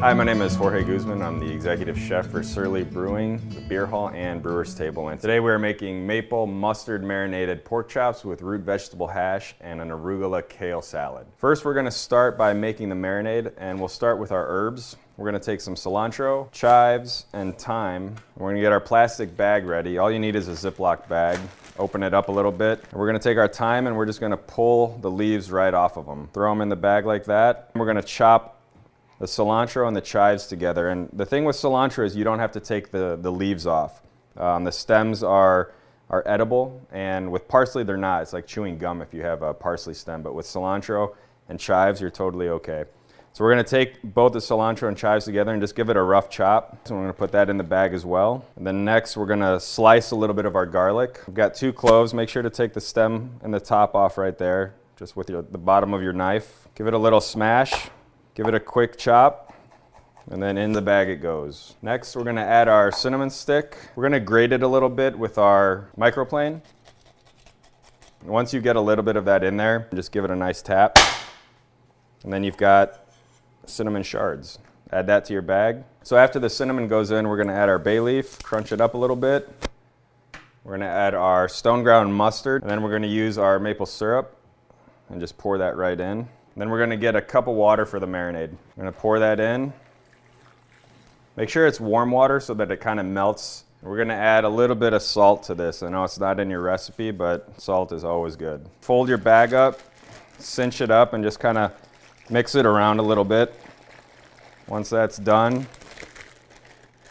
Hi, my name is Jorge Guzman. I'm the executive chef for Surly Brewing, the beer hall and brewer's table. And today we're making maple mustard marinated pork chops with root vegetable hash and an arugula kale salad. First, we're gonna start by making the marinade, and we'll start with our herbs. We're gonna take some cilantro, chives, and thyme. We're gonna get our plastic bag ready. All you need is a Ziploc bag. Open it up a little bit. We're gonna take our thyme and we're just gonna pull the leaves right off of them. Throw them in the bag like that. We're gonna chop the cilantro and the chives together. And the thing with cilantro is you don't have to take the leaves off. The stems are edible, and with parsley they're not. It's like chewing gum if you have a parsley stem, but with cilantro and chives you're totally okay. So we're gonna take both the cilantro and chives together and just give it a rough chop. So we're gonna put that in the bag as well. And then next we're gonna slice a little bit of our garlic. We've got 2 cloves. Make sure to take the stem and the top off right there, just with the bottom of your knife. Give it a little smash. Give it a quick chop, and then in the bag it goes. Next, we're gonna add our cinnamon stick. We're gonna grate it a little bit with our microplane. Once you get a little bit of that in there, just give it a nice tap. And then you've got cinnamon shards. Add that to your bag. So after the cinnamon goes in, we're gonna add our bay leaf, crunch it up a little bit. We're gonna add our stone ground mustard, and then we're gonna use our maple syrup and just pour that right in. Then we're gonna get a cup of water for the marinade. We're gonna pour that in. Make sure it's warm water so that it kind of melts. We're gonna add a little bit of salt to this. I know it's not in your recipe, but salt is always good. Fold your bag up, cinch it up, and just kind of mix it around a little bit. Once that's done,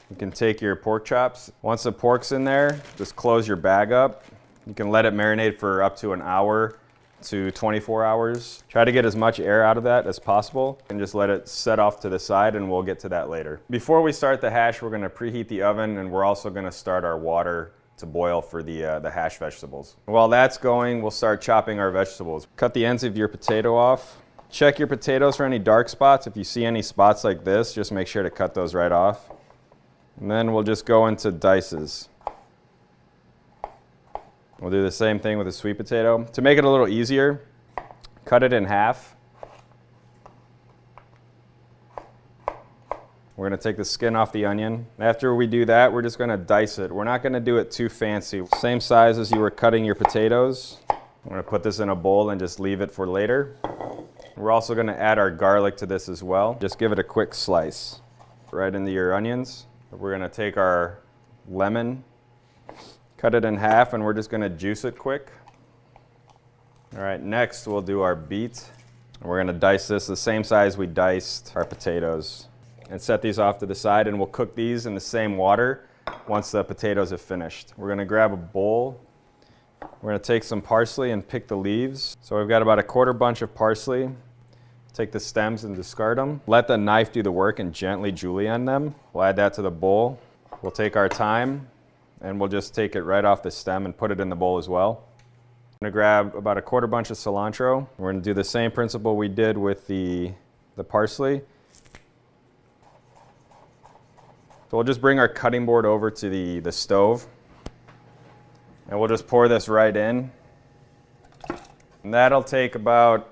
you can take your pork chops. Once the pork's in there, just close your bag up. You can let it marinate for up to an hour to 24 hours. Try to get as much air out of that as possible and just let it set off to the side, and we'll get to that later. Before we start the hash, we're gonna preheat the oven, and we're also gonna start our water to boil for the hash vegetables. While that's going, we'll start chopping our vegetables. Cut the ends of your potato off. Check your potatoes for any dark spots. If you see any spots like this, just make sure to cut those right off. And then we'll just go into dices. We'll do the same thing with a sweet potato. To make it a little easier, cut it in half. We're gonna take the skin off the onion. After we do that, we're just gonna dice it. We're not gonna do it too fancy. Same size as you were cutting your potatoes. I'm gonna put this in a bowl and just leave it for later. We're also gonna add our garlic to this as well. Just give it a quick slice right into your onions. We're gonna take our lemon, cut it in half, and we're just gonna juice it quick. All right, next we'll do our beet. We're gonna dice this the same size we diced our potatoes and set these off to the side, and we'll cook these in the same water once the potatoes have finished. We're gonna grab a bowl. We're gonna take some parsley and pick the leaves. So we've got about a 1/4 bunch of parsley. Take the stems and discard them. Let the knife do the work and gently julienne them. We'll add that to the bowl. We'll take our thyme, and we'll just take it right off the stem and put it in the bowl as well. I'm gonna grab about a 1/4 bunch of cilantro. We're gonna do the same principle we did with the parsley. So we'll just bring our cutting board over to the stove, and we'll just pour this right in. And that'll take about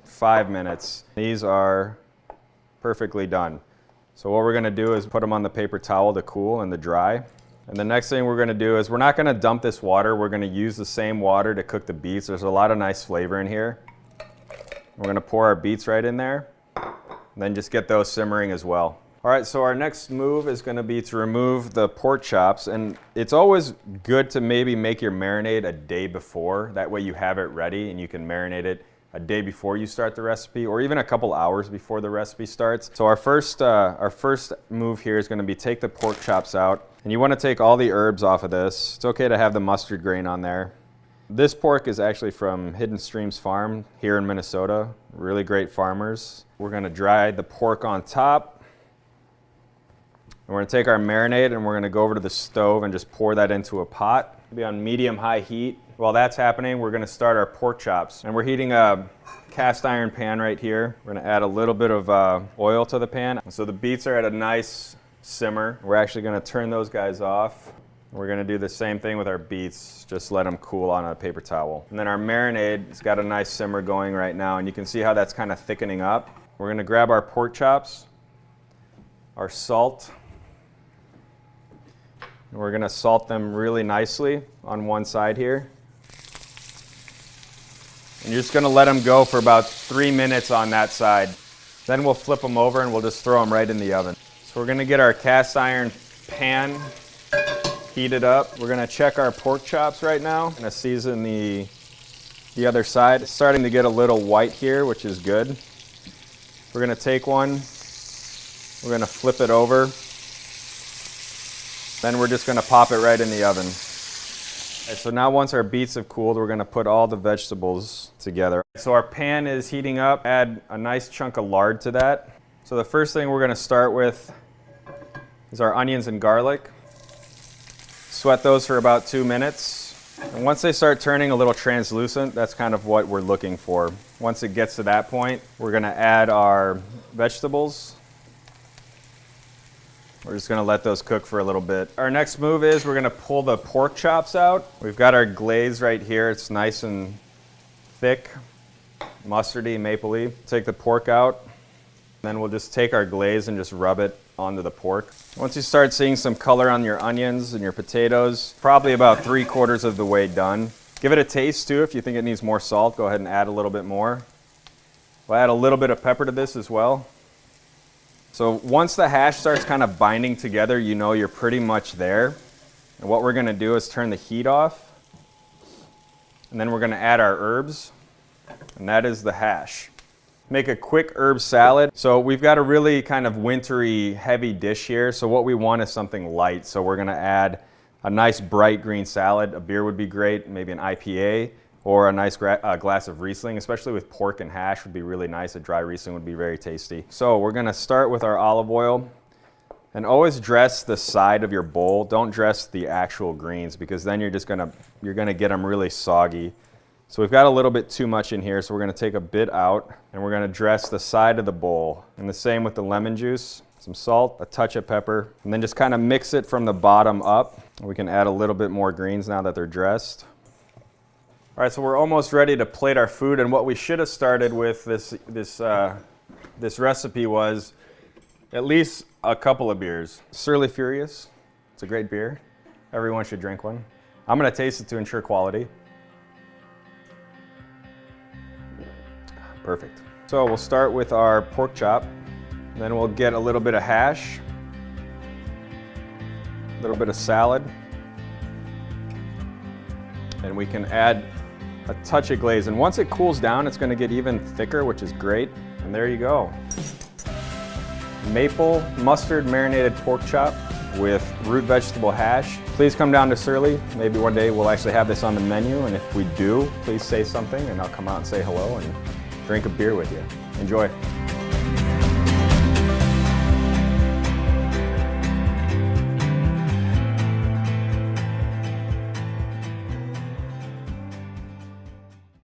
5 minutes. These are perfectly done. So what we're gonna do is put them on the paper towel to cool and to dry. And the next thing we're gonna do is we're not gonna dump this water. We're gonna use the same water to cook the beets. There's a lot of nice flavor in here. We're gonna pour our beets right in there, and then just get those simmering as well. All right, so our next move is gonna be to remove the pork chops, and it's always good to maybe make your marinade a day before. That way you have it ready and you can marinate it a day before you start the recipe, or even a couple hours before the recipe starts. So our first move here is gonna be take the pork chops out, and you wanna take all the herbs off of this. It's okay to have the mustard grain on there. This pork is actually from Hidden Streams Farm here in Minnesota. Really great farmers. We're gonna dry the pork on top. And we're gonna take our marinade and we're gonna go over to the stove and just pour that into a pot. It'll be on medium-high heat. While that's happening, we're gonna start our pork chops. And we're heating a cast iron pan right here. We're gonna add a little bit of oil to the pan. So the beets are at a nice simmer. We're actually gonna turn those guys off. We're gonna do the same thing with our beets, just let them cool on a paper towel. And then our marinade has got a nice simmer going right now, and you can see how that's kind of thickening up. We're gonna grab our pork chops, our salt. And we're gonna salt them really nicely on one side here. And you're just gonna let them go for about 3 minutes on that side. Then we'll flip them over and we'll just throw them right in the oven. So we're gonna get our cast iron pan heated up. We're gonna check our pork chops right now. Gonna season the other side. It's starting to get a little white here, which is good. We're gonna take one, we're gonna flip it over. Then we're just gonna pop it right in the oven. Okay, so now once our beets have cooled, we're gonna put all the vegetables together. So our pan is heating up. Add a nice chunk of lard to that. So the first thing we're gonna start with is our onions and garlic. Sweat those for about 2 minutes. And once they start turning a little translucent, that's kind of what we're looking for. Once it gets to that point, we're gonna add our vegetables. We're just gonna let those cook for a little bit. Our next move is we're gonna pull the pork chops out. We've got our glaze right here. It's nice and thick, mustardy, mapley. Take the pork out. Then we'll just take our glaze and just rub it onto the pork. Once you start seeing some color on your onions and your potatoes, probably about 3/4 of the way done. Give it a taste too. If you think it needs more salt, go ahead and add a little bit more. We'll add a little bit of pepper to this as well. So once the hash starts kind of binding together, you know you're pretty much there. And what we're gonna do is turn the heat off. And then we're gonna add our herbs. And that is the hash. Make a quick herb salad. So we've got a really kind of wintry, heavy dish here. So what we want is something light. So we're gonna add a nice bright green salad. A beer would be great, maybe an IPA, or a nice glass of Riesling, especially with pork and hash would be really nice. A dry Riesling would be very tasty. So we're gonna start with our olive oil. And always dress the side of your bowl. Don't dress the actual greens because then you're gonna get them really soggy. So we've got a little bit too much in here, so we're gonna take a bit out and we're gonna dress the side of the bowl. And the same with the lemon juice, some salt, a touch of pepper, and then just kind of mix it from the bottom up. We can add a little bit more greens now that they're dressed. All right, so we're almost ready to plate our food, and what we should have started with this recipe was at least a couple of beers. Surly Furious, it's a great beer. Everyone should drink one. I'm gonna taste it to ensure quality. Perfect. So we'll start with our pork chop, then we'll get a little bit of hash, a little bit of salad, and we can add a touch of glaze. And once it cools down, it's gonna get even thicker, which is great. And there you go. Maple mustard marinated pork chop with root vegetable hash. Please come down to Surly. Maybe one day we'll actually have this on the menu, and if we do, please say something and I'll come out and say hello and drink a beer with you. Enjoy.